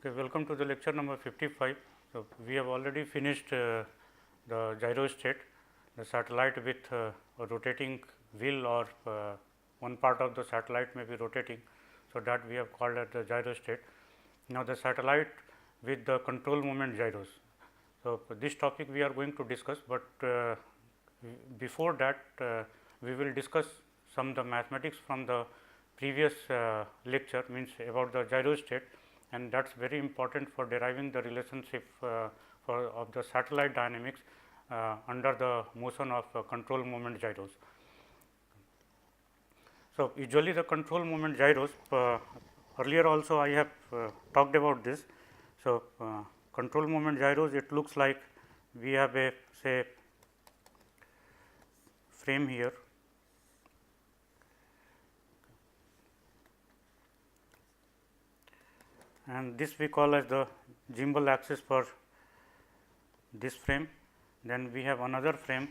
Okay, welcome to the lecture number 55. So, we have already finished the gyrostate, the satellite with a rotating wheel or one part of the satellite may be rotating. So, that we have called as the gyrostate. Now, the satellite with the control moment gyros. So, this topic we are going to discuss, but before that we will discuss some the mathematics from the previous lecture, means about the gyrostate, and that is very important for deriving the relationship of the satellite dynamics under the motion of control moment gyros. So, usually the control moment gyros, earlier also I have talked about this. So, control moment gyros, it looks like we have a say frame here, and this we call as the gimbal axis for this frame. Then we have another frame,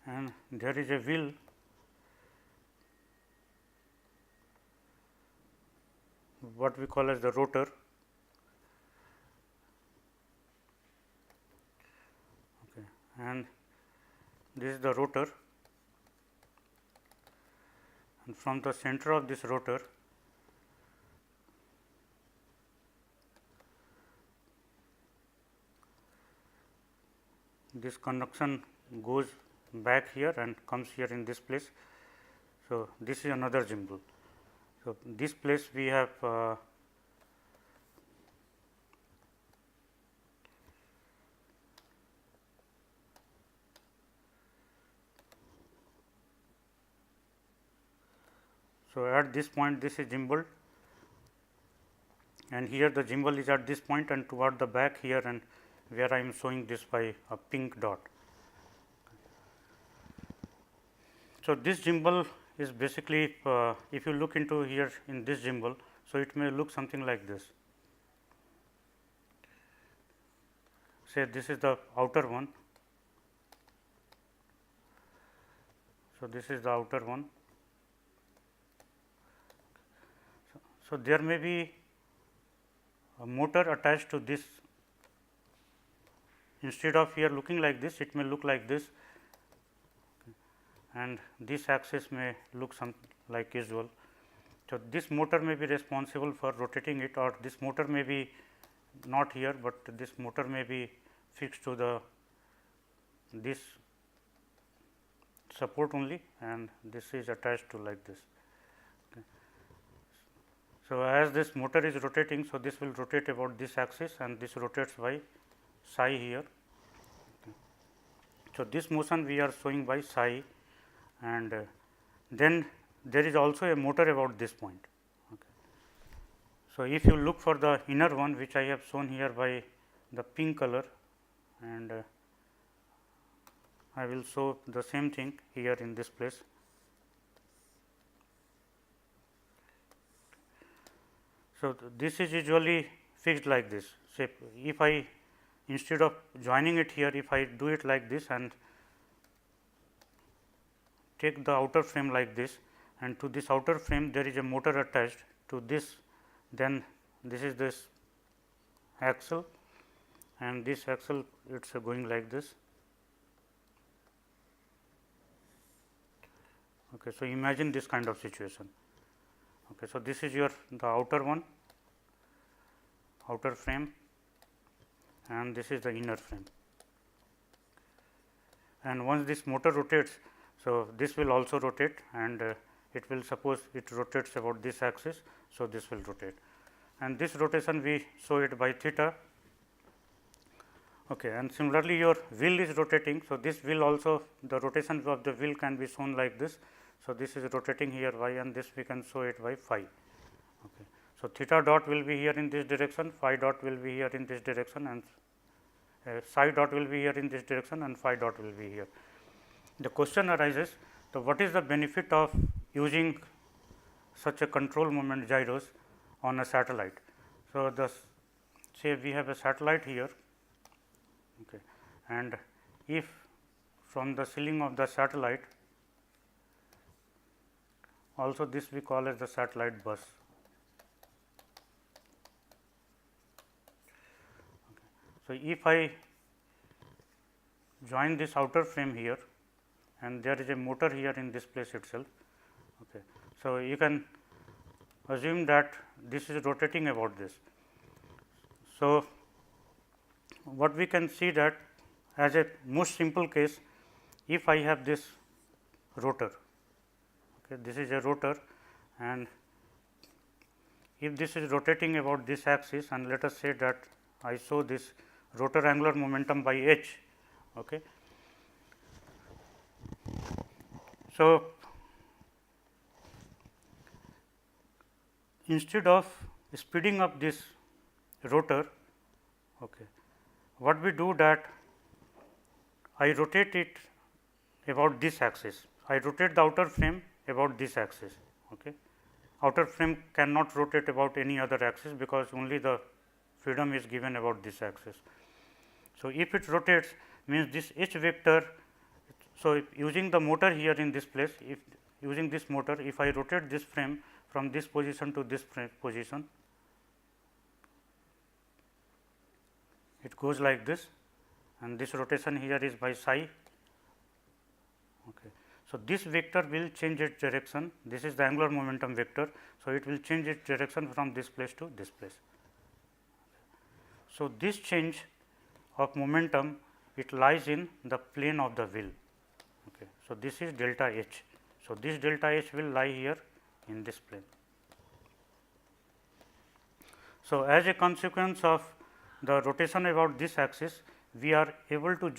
and there is a wheel what we call as the rotor. Okay. And this is the rotor, and from the center of this rotor this conduction goes back here and comes here in this place. So, this is another gimbal. So, this place we have so, at this point this is gimbal, and here the gimbal is at this point and toward the back here, and where I am showing this by a pink dot. So, this gimbal is basically if you look into here in this gimbal. So, it may look something like this. Say this is the outer one. So, this is the outer one. So, there may be a motor attached to this. Instead of here looking like this, it may look like this, and this axis may look some like usual. So, this motor may be responsible for rotating it, or this motor may be not here, but this motor may be fixed to the this support only, and this is attached to like this. Okay. So, as this motor is rotating, so this will rotate about this axis, and this rotates by psi here. Okay. So, this motion we are showing by psi, and then there is also a motor about this point. Okay. So, if you look for the inner one, which I have shown here by the pink color, and I will show the same thing here in this place. So, this is usually fixed like this. Say, if I instead of joining it here, if I do it like this and take the outer frame like this, and to this outer frame there is a motor attached to this, then this is this axle, and this axle it is going like this. Okay. So, imagine this kind of situation. Okay. So, this is your the outer one, outer frame, and this is the inner frame, and once this motor rotates, so this will also rotate, and it will suppose it rotates about this axis. So, this will rotate, and this rotation we show it by theta. Okay. And similarly, your wheel is rotating. So, this wheel also the rotation of the wheel can be shown like this. So, this is rotating here y, and this we can show it by phi. Okay. So, theta dot will be here in this direction, phi dot will be here in this direction, and psi dot will be here in this direction, and phi dot will be here. The question arises, so what is the benefit of using such a control moment gyros on a satellite. So, say we have a satellite here, okay, and if from the ceiling of the satellite, also this we call as the satellite bus. Okay. So, if I join this outer frame here and there is a motor here in this place itself. Okay. So, you can assume that this is rotating about this. So, what we can see that as a most simple case, if I have this rotor, okay, this is a rotor, and if this is rotating about this axis, and let us say that I show this rotor angular momentum by h. Okay. So, instead of speeding up this rotor, okay, what we do that I rotate it about this axis. I rotate the outer frame about this axis. Okay. Outer frame cannot rotate about any other axis, because only the freedom is given about this axis. So, if it rotates, means this h vector. So, if using the motor here in this place, if using this motor, if I rotate this frame from this position to this position, it goes like this, and this rotation here is by psi. Okay. So, this vector will change its direction, this is the angular momentum vector. So, it will change its direction from this place to this place. So, this change of momentum, it lies in the plane of the wheel. Okay. So, this is delta h. So, this delta h will lie here in this plane. So, as a consequence of the rotation about this axis, we are able to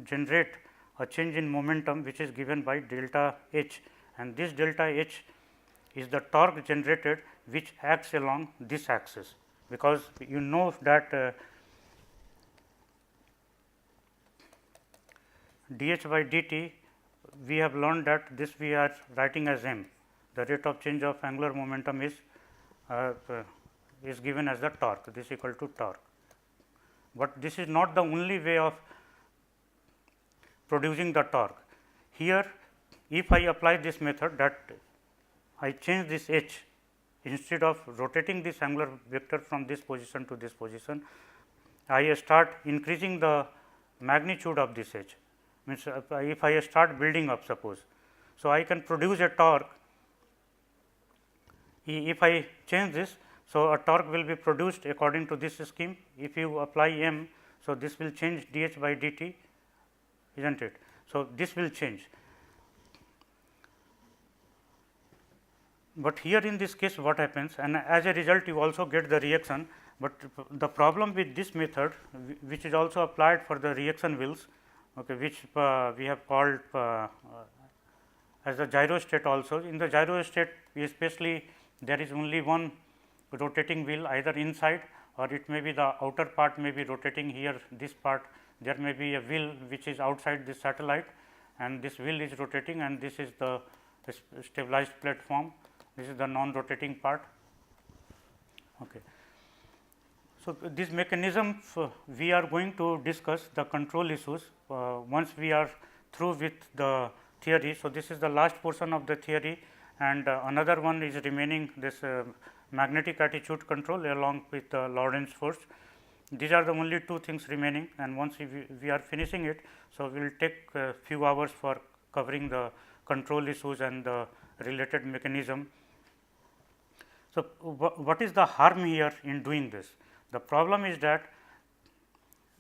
generate a change in momentum, which is given by delta h, and this delta h is the torque generated which acts along this axis, because you know that dh by dt, we have learned that this we are writing as m. The rate of change of angular momentum is given as the torque, this equal to torque. But this is not the only way of producing the torque. Here, if I apply this method, that I change this h, instead of rotating this angular vector from this position to this position, I start increasing the magnitude of this h. Means if I start building up, suppose. So, I can produce a torque. If I change this, so a torque will be produced according to this scheme. If you apply m, so this will change dh by dt, isn't it? So, this will change. But here in this case, what happens, and as a result you also get the reaction, but the problem with this method, which is also applied for the reaction wheels, okay, which we have called as the gyrostat also. In the gyrostat, especially there is only one rotating wheel, either inside, or it may be the outer part may be rotating here, this part there may be a wheel which is outside this satellite, and this wheel is rotating, and this is the stabilized platform, this is the non-rotating part. Okay. So, this mechanism we are going to discuss the control issues once we are through with the theory. So, this is the last portion of the theory, and another one is remaining, this magnetic attitude control along with Lorentz force. These are the only two things remaining, and once we are finishing it. So, we will take a few hours for covering the control issues and the related mechanism. So, what is the harm here in doing this? The problem is that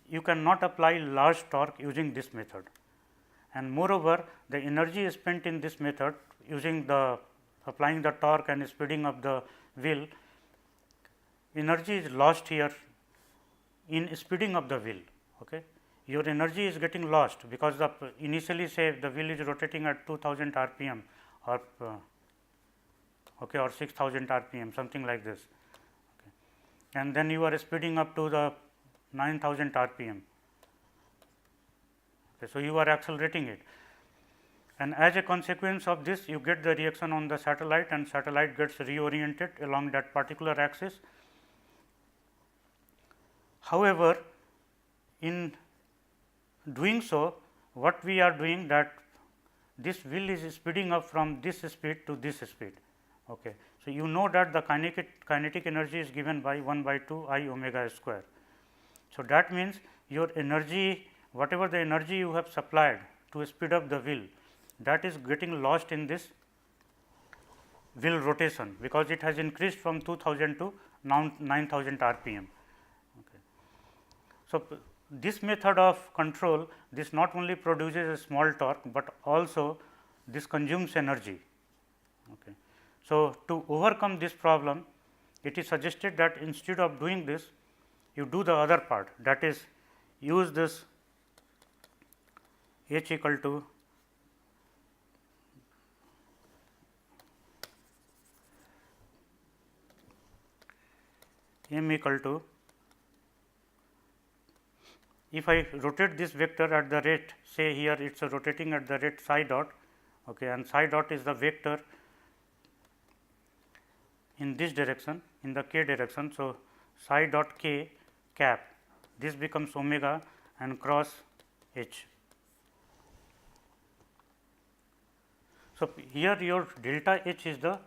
you cannot apply large torque using this method, and moreover the energy spent in this method using the applying the torque and speeding up the wheel, energy is lost here in speeding up the wheel. Okay. Your energy is getting lost, because the initially say the wheel is rotating at 2000 rpm or okay, or 6000 rpm, something like this, okay. And then you are speeding up to the 9000 rpm. Okay. So, you are accelerating it. and as a consequence of this you get the reaction on the satellite, and satellite gets reoriented along that particular axis. However, in doing so, what we are doing, that this wheel is speeding up from this speed to this speed. Okay. So, you know that the kinetic energy is given by 1 by 2 I omega square. So, that means your energy, whatever the energy you have supplied to speed up the wheel, that is getting lost in this wheel rotation, because it has increased from 2000 to now 9000 rpm. Okay. So, this method of control, this not only produces a small torque, but also this consumes energy. Okay. So, to overcome this problem, it is suggested that instead of doing this, you do the other part, that is use this H equal to m equal to, if I rotate this vector at the rate, say here it is rotating at the rate psi dot, okay, and psi dot is the vector in this direction, in the k direction. So, psi dot k cap, this becomes omega and cross h. So, here your delta h is the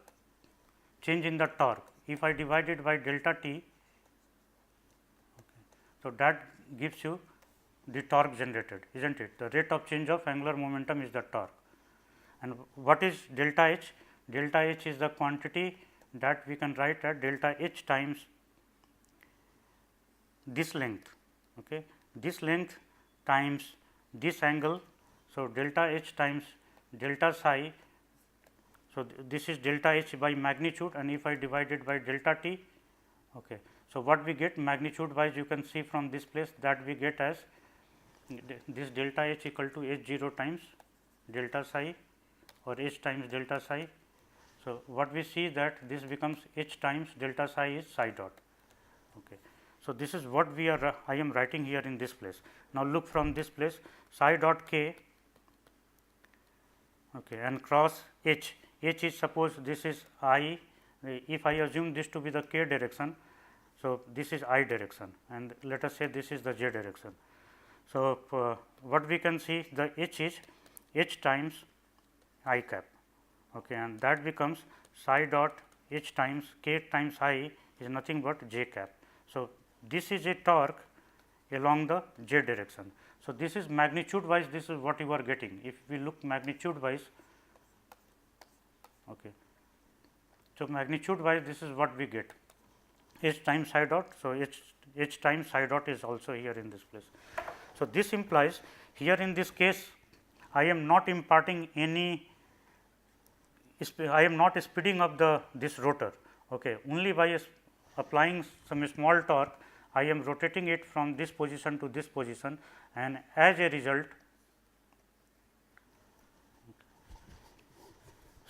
change in the torque. If I divide it by delta t, okay, so that gives you the torque generated, is not it? The rate of change of angular momentum is the torque. And what is delta h? Delta h is the quantity that we can write at delta h times this length, okay, this length times this angle. So, delta h times delta psi. So, this is delta h by magnitude, and if I divide it by delta t, okay. So, what we get magnitude wise, you can see from this place that we get as this delta h equal to h 0 times delta psi or h times delta psi. So, what we see that this becomes h times delta psi is psi dot. Okay. So, this is what we are I am writing here in this place. Now, look from this place, psi dot k, okay, and cross h. H is, suppose this is I, if I assume this to be the k direction. So, this is I direction, and let us say this is the j direction. So, what we can see, the h is h times I cap, okay, and that becomes psi dot h times k times I is nothing but j cap. So, this is a torque along the j direction. So, this is magnitude wise, this is what you are getting. If we look magnitude wise, okay. So, magnitude wise, this is what we get, h times psi dot. So, h times psi dot is also here in this place. So, this implies here in this case, I am not imparting any, I am not speeding up this rotor, okay. Only by applying some small torque, I am rotating it from this position to this position, and as a result,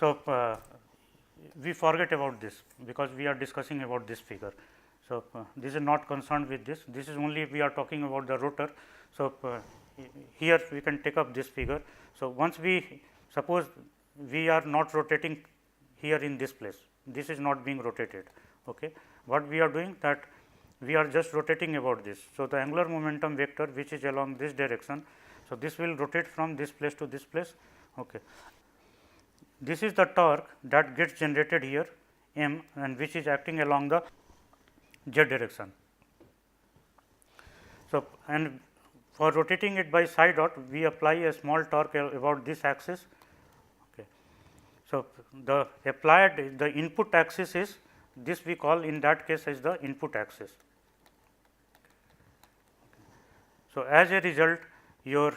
so we forget about this, because we are discussing about this figure. So, this is not concerned with this, this is only we are talking about the rotor. So, here we can take up this figure. So, once we suppose we are not rotating here in this place, this is not being rotated. Okay. What we are doing, that we are just rotating about this. So, the angular momentum vector which is along this direction. So, this will rotate from this place to this place. Okay. This is the torque that gets generated here m, and which is acting along the z direction. So, and for rotating it by psi dot, we apply a small torque about this axis. Okay. So, the applied, the input axis is this, we call in that case as the input axis. So, as a result, your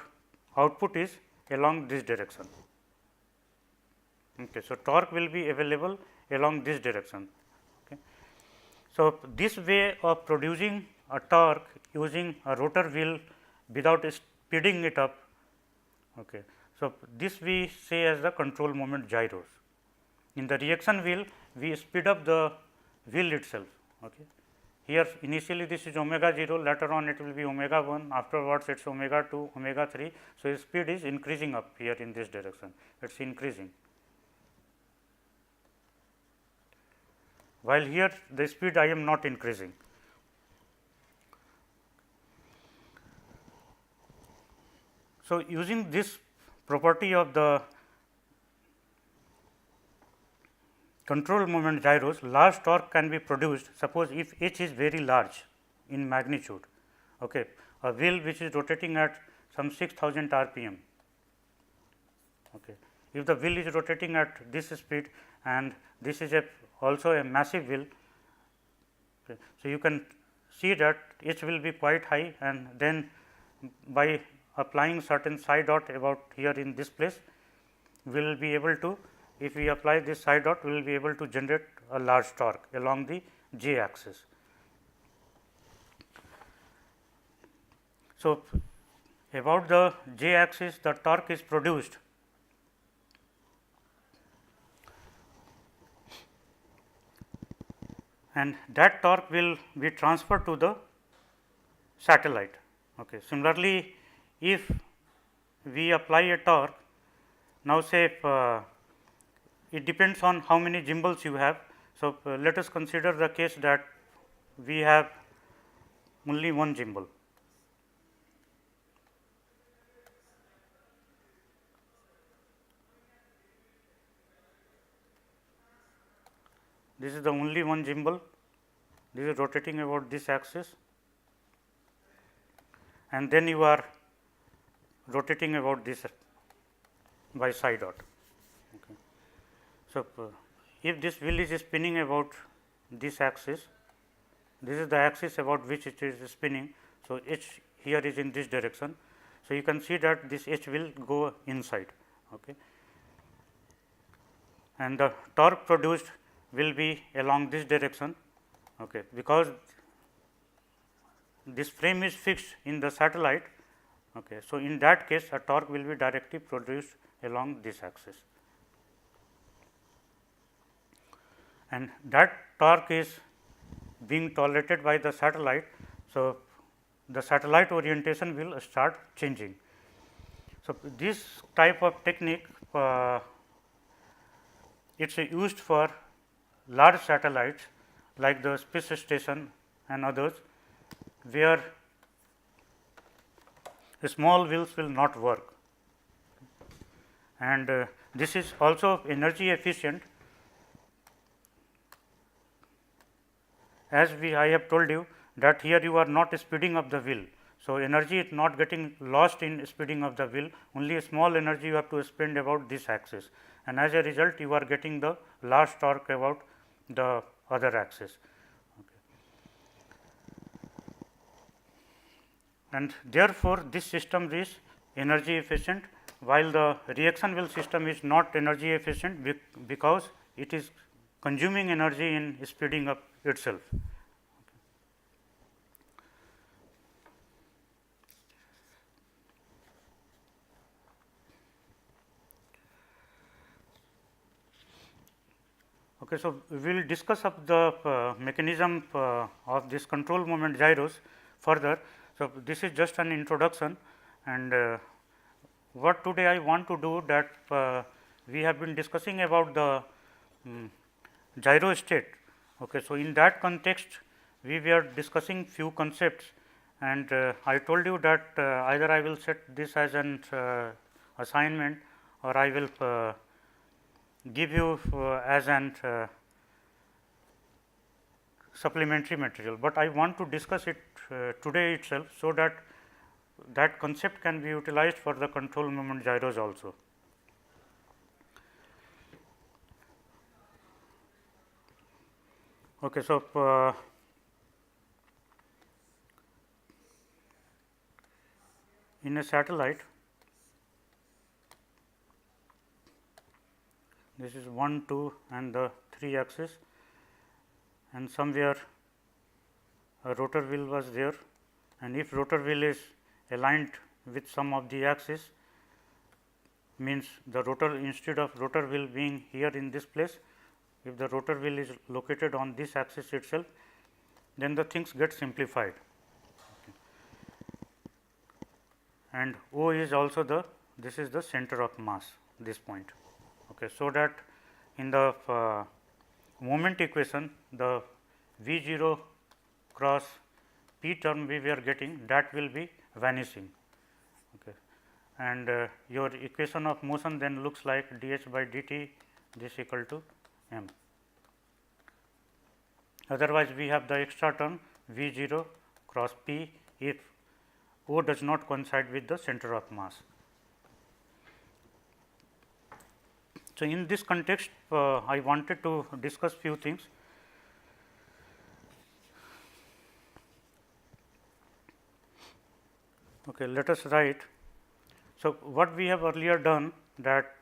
output is along this direction. Okay. So, torque will be available along this direction. Okay. So, this way of producing a torque using a rotor wheel without speeding it up. Okay. So, this we say as the control moment gyros. In the reaction wheel, we speed up the wheel itself. Okay. here initially this is omega 0, later on it will be omega 1, afterwards it is omega 2, omega 3. So, speed is increasing up here in this direction, it is increasing, while here the speed I am not increasing. So, using this property of the control moment gyros, large torque can be produced. Suppose if h is very large in magnitude, okay, a wheel which is rotating at some 6000 rpm. Okay. If the wheel is rotating at this speed and this is also a massive wheel, okay. So, you can see that h will be quite high, and then by applying certain psi dot about here in this place, we will be able to, if we apply this psi dot, we will be able to generate a large torque along the j axis. So, about the j axis, the torque is produced and that torque will be transferred to the satellite. Okay. Similarly, if we apply a torque, now say it depends on how many gimbals you have. So, let us consider the case that we have only one gimbal. This is the only one gimbal, this is rotating about this axis, and then you are rotating about this by psi dot. Okay. So, if this wheel is spinning about this axis, this is the axis about which it is spinning. So, h here is in this direction. So, you can see that this h will go inside, okay. And the torque produced will be along this direction, okay, because this frame is fixed in the satellite. Okay. So, in that case a torque will be directly produced along this axis, and that torque is being tolerated by the satellite. So, the satellite orientation will start changing. So, this type of technique it is used for large satellites like the space station and others, where small wheels will not work, and this is also energy efficient, as I have told you that here you are not speeding up the wheel. So, energy is not getting lost in speeding of the wheel, only a small energy you have to spend about this axis, and as a result you are getting the large torque about the other axis. And therefore, this system is energy efficient, while the reaction wheel system is not energy efficient, because it is consuming energy in speeding up itself. Okay, so, we will discuss of the mechanism of this control moment gyros further. So, this is just an introduction, and what today I want to do that we have been discussing about the gyro state. Okay. So, in that context we were discussing few concepts, and I told you that either I will set this as an assignment, or I will give you as an supplementary material, but I want to discuss it today itself, so that that concept can be utilized for the control moment gyros also. Okay. So, in a satellite, this is 1, 2 and the 3 axis, and somewhere a rotor wheel was there, and if rotor wheel is aligned with some of the axis, means the rotor, instead of rotor wheel being here in this place, if the rotor wheel is located on this axis itself, then the things get simplified. And O is also the, this is the center of mass, this point. Okay. So, that in the moment equation, the V 0 cross P term we were getting, that will be vanishing. Okay. And your equation of motion then looks like dH by dt this equal to m. Otherwise, we have the extra term V 0 cross P if O does not coincide with the center of mass. So, in this context, I wanted to discuss few things. Okay, let us write. So, what we have earlier done, that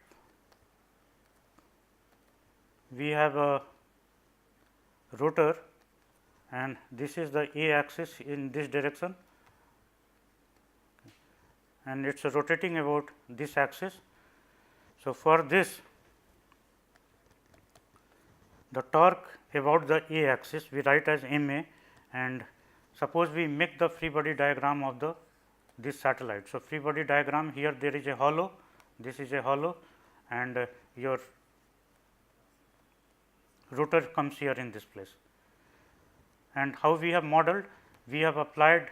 we have a rotor and this is the A axis in this direction and it is rotating about this axis. So, for this the torque about the A axis we write as m A, and suppose we make the free body diagram of the this satellite. So, free body diagram, here there is a hollow, this is a hollow and your rotor comes here in this place. And how we have modeled? We have applied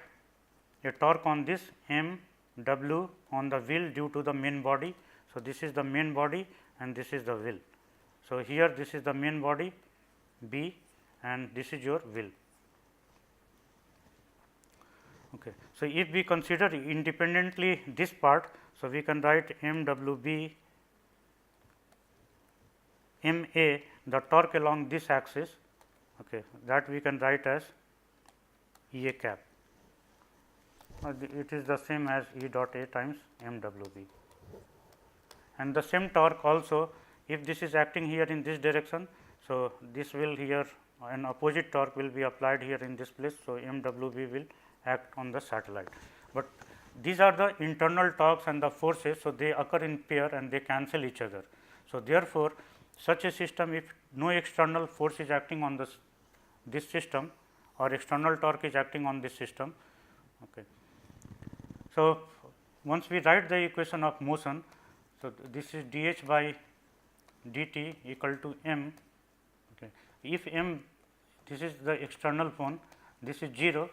a torque on this m w on the wheel due to the main body. So, this is the main body and this is the wheel. So, here this is the main body B and this is your wheel. Okay. So, if we consider independently this part, so we can write m w b m a, the torque along this axis, okay, that we can write as E a cap. It is the same as E dot a times m w b. And the same torque also, if this is acting here in this direction, so this will here an opposite torque will be applied here in this place. So, m w b will act on the satellite, but these are the internal torques and the forces. So, they occur in pair and they cancel each other. So, therefore, such a system, if no external force is acting on this system or external torque is acting on this system. Okay. So, once we write the equation of motion, so this is dH by dt equal to m. Okay. If m, this is the external one, this is 0.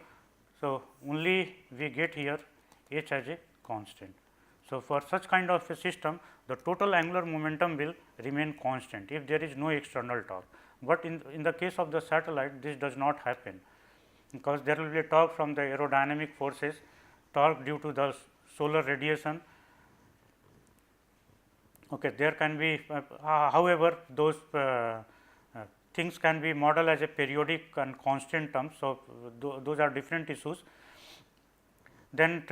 So, only we get here h as a constant. So, for such kind of a system, the total angular momentum will remain constant if there is no external torque, but in the case of the satellite this does not happen, because there will be a torque from the aerodynamic forces, torque due to the solar radiation. Okay, there can be however, those things can be modeled as a periodic and constant terms. So, those are different issues. Then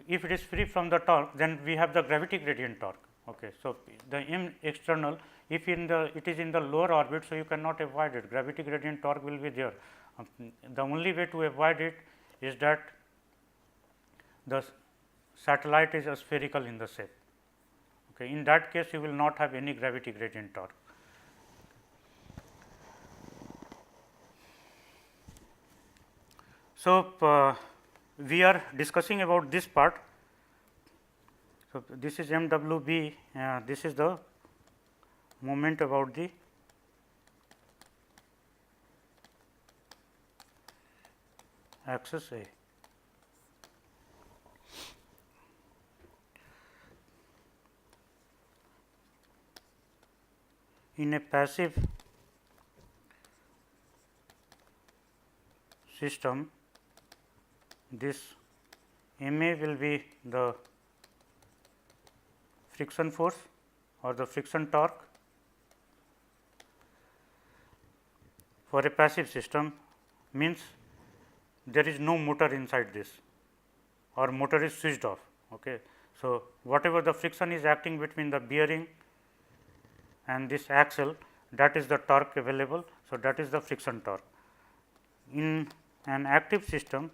if it is free from the torque, then we have the gravity gradient torque. Okay. So, the m external, if in the it is in the lower orbit, so you cannot avoid it, gravity gradient torque will be there. The only way to avoid it is that the satellite is spherical in the shape. Okay. In that case, you will not have any gravity gradient torque. So, we are discussing about this part. So, this is m w b, this is the moment about the axis A. In a passive system, this m a will be the friction force or the friction torque. For a passive system means there is no motor inside this, or motor is switched off. Okay. So, whatever the friction is acting between the bearing and this axle, that is the torque available. So, that is the friction torque. In an active system,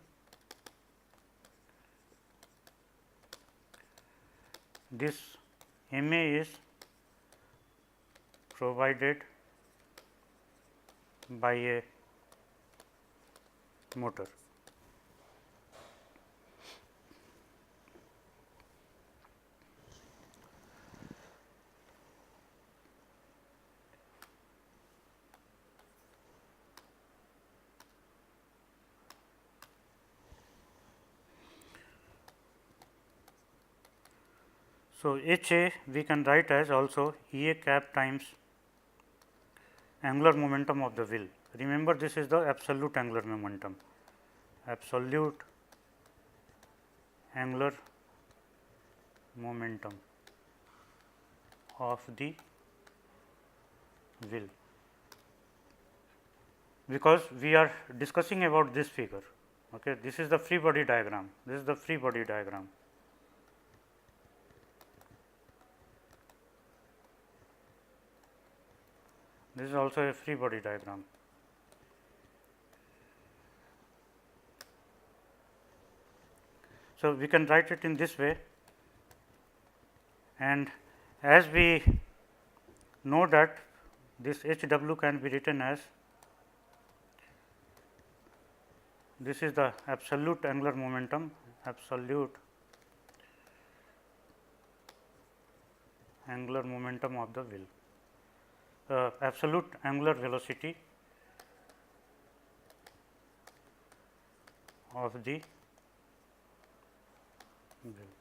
this m a is provided by a motor. So, H A we can write as also E A cap times angular momentum of the wheel. Remember, this is the absolute angular momentum, absolute angular momentum of the wheel, because we are discussing about this figure. Okay. This is the free body diagram, this is the free body diagram. This is also a free body diagram. So, we can write it in this way, and as we know that this H w can be written as, this is the absolute angular momentum, absolute angular momentum of the wheel, absolute angular velocity of the wheel.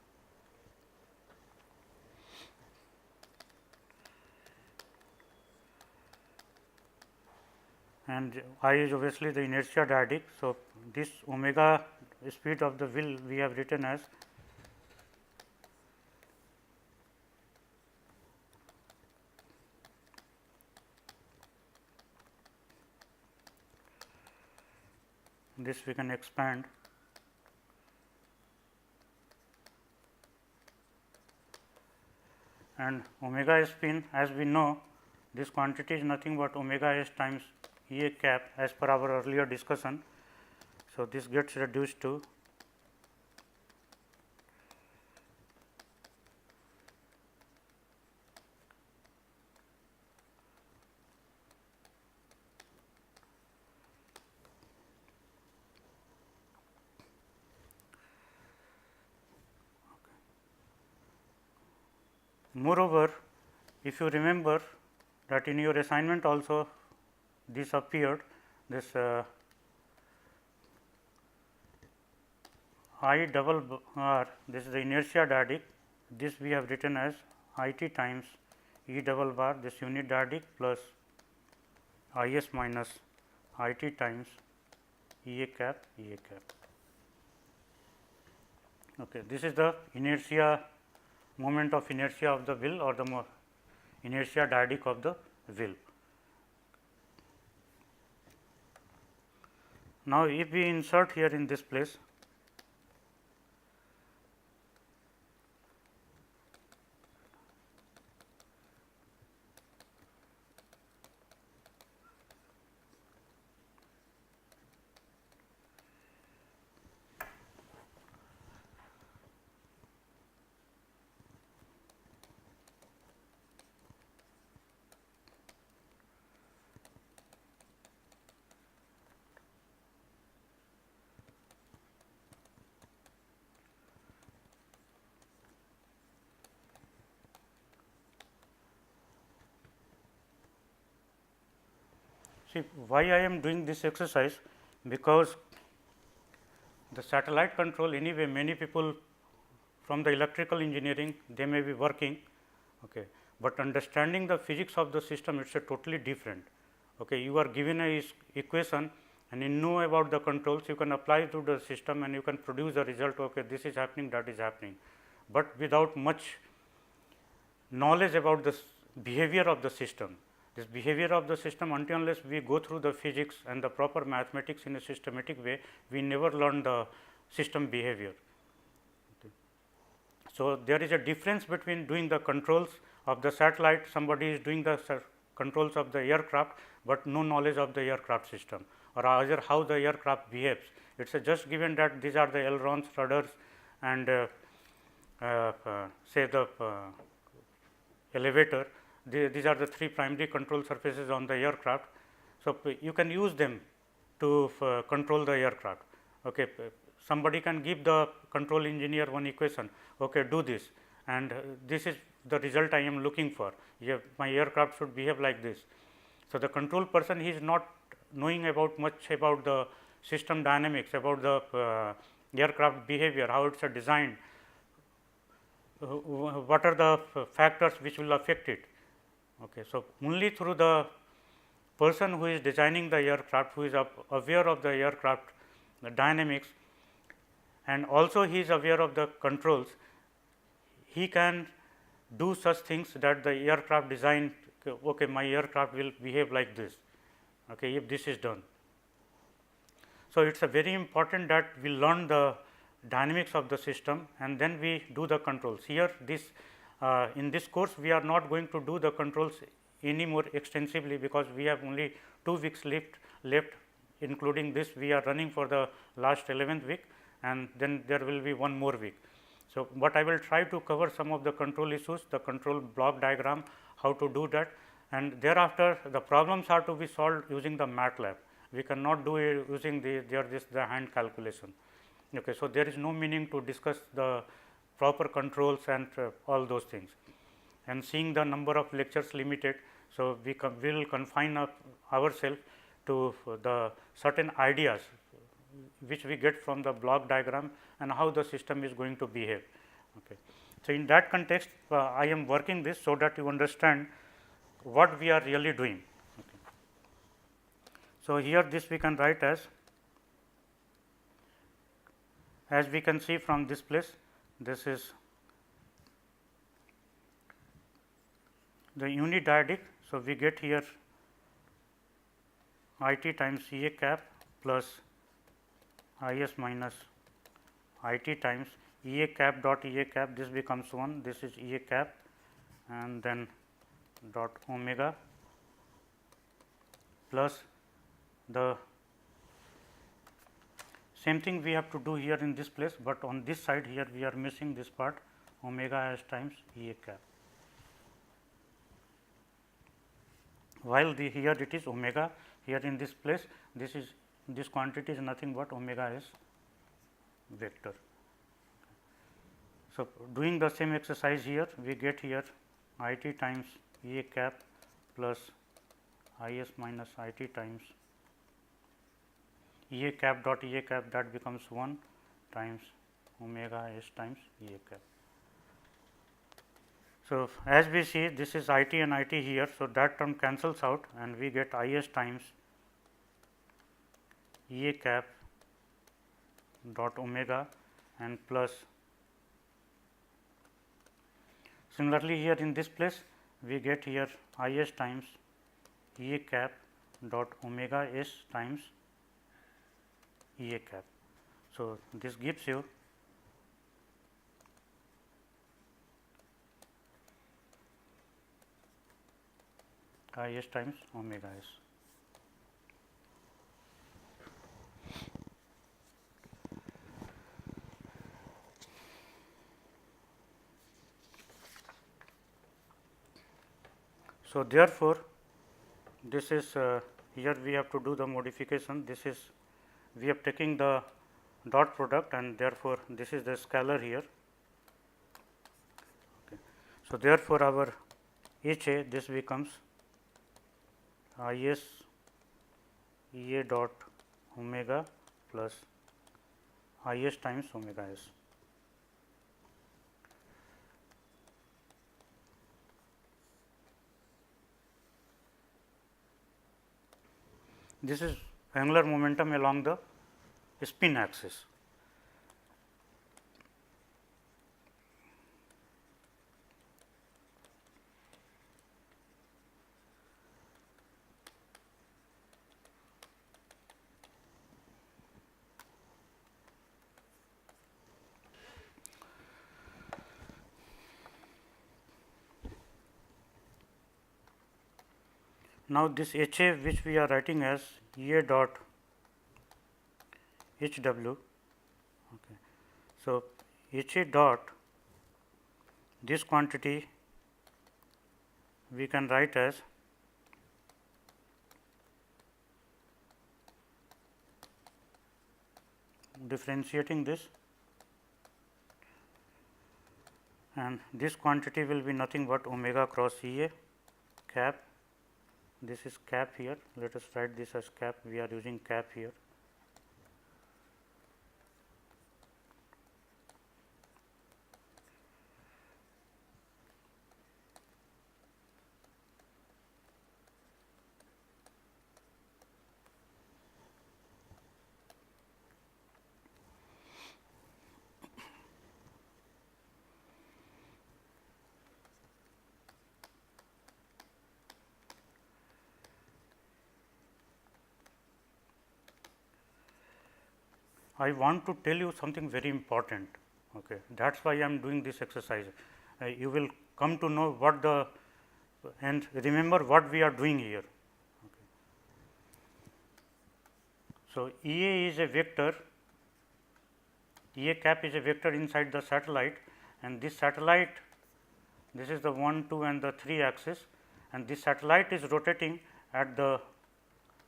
And I is obviously the inertia dyadic. So, this omega speed of the wheel we have written as this, we can expand and omega spin, as we know, this quantity is nothing but omega s times E A cap as per our earlier discussion. So, this gets reduced to moreover, if you remember that in your assignment also this appeared, this I double r, this is the inertia dyadic, this we have written as I t times E double bar, this unit dyadic plus I s minus I t times E A cap E A cap. Okay. This is the inertia, moment of inertia of the wheel, or the inertia dyadic of the wheel. Now, if we insert here in this place, see why I am doing this exercise, because the satellite control, anyway many people from the electrical engineering they may be working, okay, but understanding the physics of the system, it is a totally different. Okay. You are given a equation and you know about the controls, you can apply to the system and you can produce the result, okay, this is happening, that is happening, but without much knowledge about the behavior of the system. This behavior of the system, until unless we go through the physics and the proper mathematics in a systematic way, we never learn the system behavior. Okay. So, there is a difference between doing the controls of the satellite, somebody is doing the controls of the aircraft, but no knowledge of the aircraft system, or either how the aircraft behaves. It is just given that these are the ailerons, rudders, and say the elevator. These are the three primary control surfaces on the aircraft. So, you can use them to control the aircraft. Okay. Somebody can give the control engineer one equation, okay, do this, and this is the result I am looking for. My aircraft should behave like this. So, the control person he is not knowing about much about the system dynamics, about the aircraft behavior, how it is designed, what are the factors which will affect it. Okay. So, only through the person who is designing the aircraft, who is aware of the aircraft the dynamics, and also he is aware of the controls, he can do such things that the aircraft design, okay, my aircraft will behave like this, okay, if this is done. So, it is a very important that we learn the dynamics of the system and then we do the controls. Here this in this course we are not going to do the controls any more extensively, because we have only 2 weeks left, including this we are running for the last 11th week, and then there will be one more week. So, but I will try to cover some of the control issues, the control block diagram, how to do that, and thereafter the problems are to be solved using the MATLAB. We cannot do it using the hand calculation. Okay. So, there is no meaning to discuss the proper controls and all those things, and seeing the number of lectures limited. So, we will confine ourselves to the certain ideas which we get from the block diagram and how the system is going to behave. Okay. So, in that context I am working this so that you understand what we are really doing. Okay. So, here this we can write as we can see from this place, this is the unidyadic. So, we get here I t times E A cap plus I s minus I t times E A cap dot E A cap, this becomes 1, this is E A cap, and then dot omega plus the same thing we have to do here in this place, but on this side here we are missing this part, omega s times E A cap, while here it is omega, here in this place this quantity is nothing but omega s vector. So, doing the same exercise here, we get here I t times E A cap plus I s minus I t times E A cap dot E A cap, that becomes 1 times omega s times E A cap. So, as we see, this is I t and I t here. So, that term cancels out and we get I s times E A cap dot omega and plus. Similarly, here in this place we get here I s times E A cap dot omega s times E A cap. So, this gives you I s times omega s. So, therefore, this is here we have to do the modification. This is we have taken the dot product and therefore, this is the scalar here. Okay. So, therefore, our H A this becomes I s E A dot omega plus I s times omega s. This is angular momentum along the spin axis. Now, this H A which we are writing as E A dot H W. Okay. So, H A dot this quantity we can write as differentiating this, and this quantity will be nothing but omega cross E A cap. This is cap here, let us write this as cap, we are using cap here. I want to tell you something very important. Okay. That is why I am doing this exercise. You will come to know what the and remember what we are doing here. Okay. So, E A is a vector, E A cap is a vector inside the satellite, and this satellite, this is the 1, 2 and the 3 axis, and this satellite is rotating at the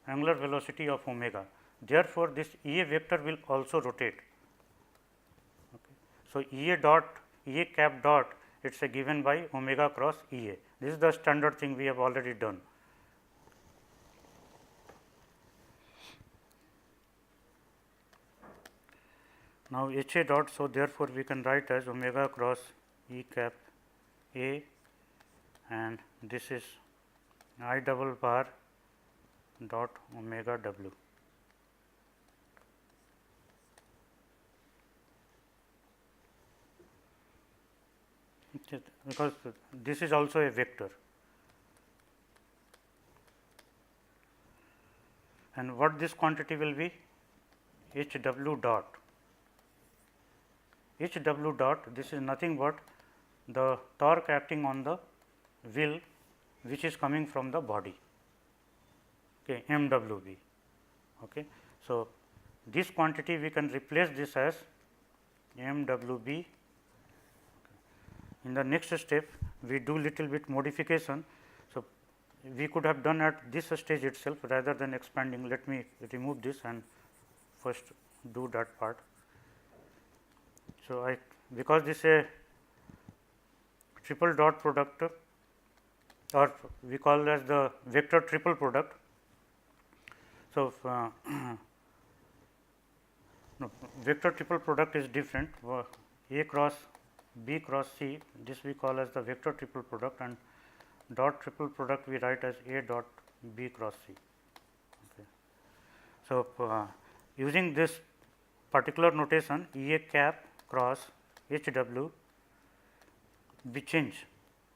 angular velocity of omega. Therefore, this E A vector will also rotate. Okay. So, E A dot E A cap dot, it is a given by omega cross E A. This is the standard thing we have already done. Now, H A dot, so therefore, we can write as omega cross E cap A, and this is I double bar dot omega W. Because this is also a vector, and what this quantity will be? H W dot. H W dot, this is nothing but the torque acting on the wheel, which is coming from the body, okay, M W B. Okay. So, this quantity we can replace this as M W B. In the next step, we do little bit modification. So, we could have done at this stage itself rather than expanding. Let me remove this and first do that part. So, because this is a triple dot product, or we call as the vector triple product. So, no, vector triple product is different. A cross B cross C, this we call as the vector triple product, and dot triple product we write as A dot B cross C. Okay. So, using this particular notation, E A cap cross H W we change.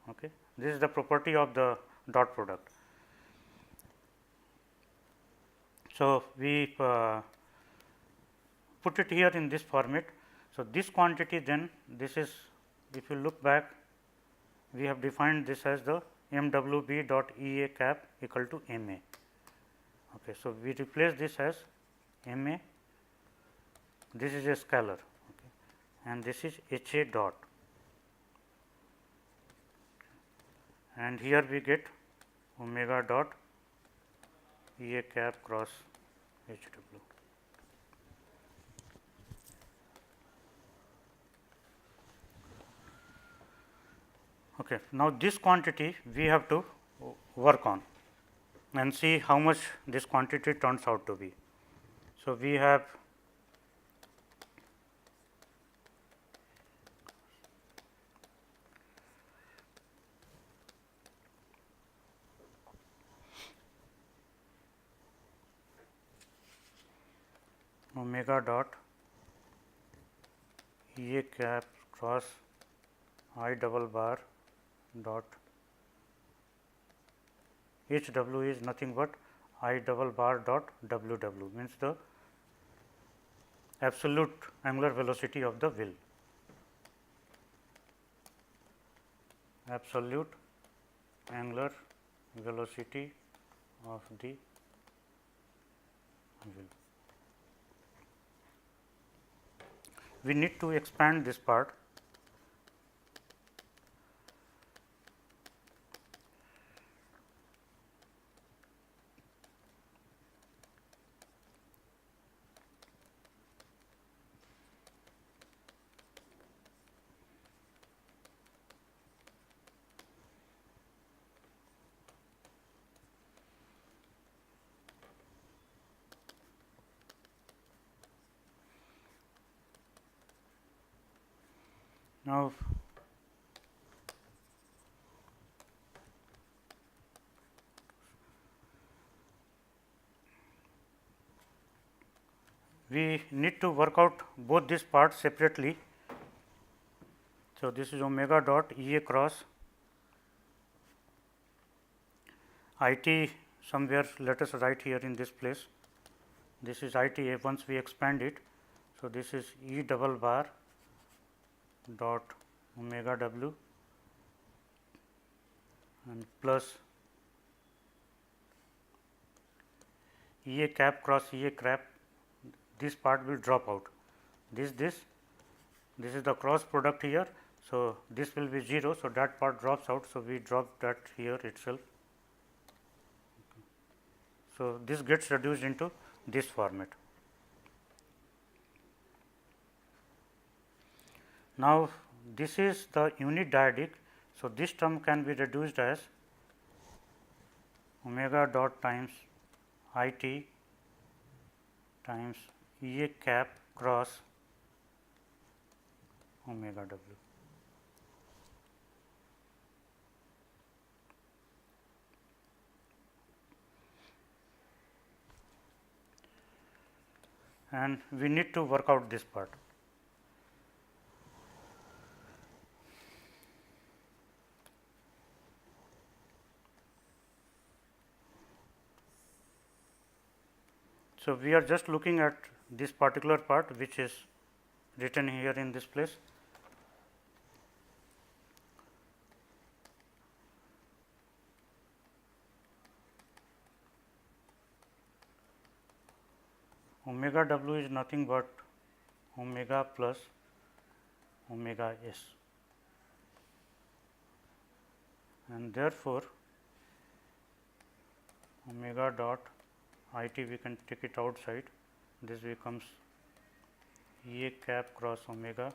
Okay. This is the property of the dot product. So, we put it here in this format. So, this quantity then, this is, if you look back, we have defined this as the M W B dot E A cap equal to M A. Okay. So, we replace this as M A, this is a scalar, okay, and this is H A dot, and here we get omega dot E A cap cross H W. Okay. Now, this quantity we have to work on and see how much this quantity turns out to be. So, we have omega dot E A cap cross I double bar dot H W is nothing but I double bar dot W W, means the absolute angular velocity of the wheel, absolute angular velocity of the wheel. We need to expand this part. Now, we need to work out both these parts separately. So, this is omega dot E A cross I t somewhere, let us write here in this place. This is I t A once we expand it. So, this is E double bar dot omega w and plus E A cap cross E A cap, this part will drop out. This is the cross product here. So, this will be 0. So, that part drops out. So, we drop that here itself. So, this gets reduced into this format. Now, this is the unit dyadic. So, this term can be reduced as omega dot times I t times E A cap cross omega w. And we need to work out this part. So, we are just looking at this particular part which is written here in this place. Omega w is nothing but omega plus omega s, and therefore, omega dot I t we can take it outside. This becomes E A cap cross omega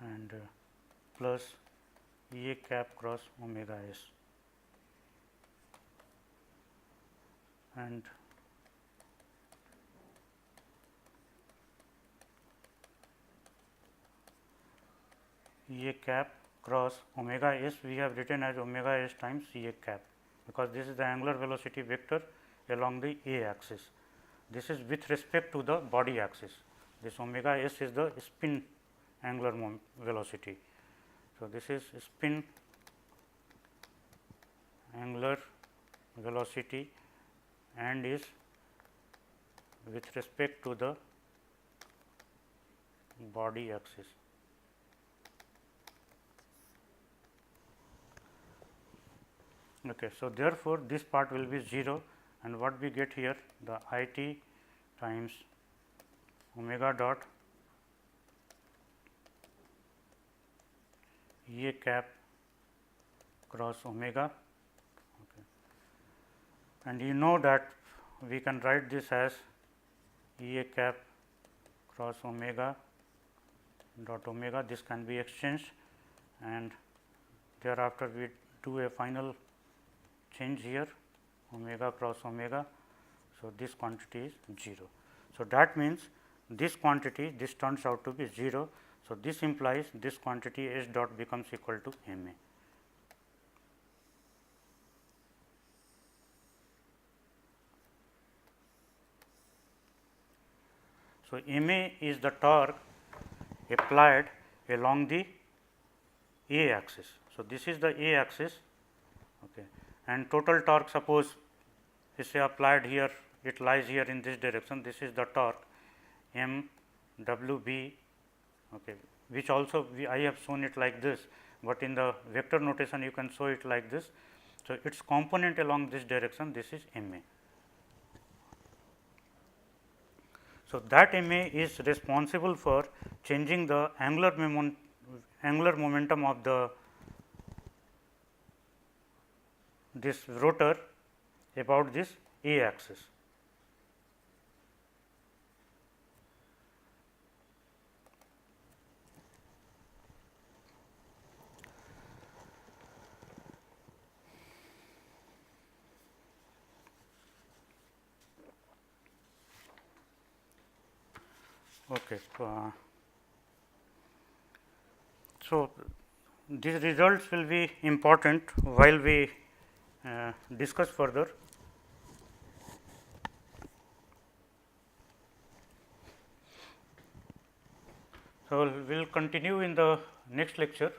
and plus E A cap cross omega s, and E A cap cross omega s we have written as omega s times E A cap, because this is the angular velocity vector along the A axis. This is with respect to the body axis. This omega s is the spin angular velocity. So, this is spin angular velocity and is with respect to the body axis. Okay. So, therefore, this part will be 0, and what we get here, the I t times omega dot E A cap cross omega, okay. And you know that we can write this as E A cap cross omega dot omega. This can be exchanged, and thereafter we do a final change here, omega cross omega. So, this quantity is 0. So, that means this quantity, this turns out to be 0. So, this implies this quantity S dot becomes equal to m A. So, m A is the torque applied along the A axis. So, this is the A axis, okay. And total torque, suppose is applied here, it lies here in this direction. This is the torque m w b, okay, which also I have shown it like this, but in the vector notation you can show it like this. So, its component along this direction, this is m A. So, that m A is responsible for changing the angular momentum of the this rotor about this A axis. Okay. So, these results will be important while we discuss further. So, we will continue in the next lecture.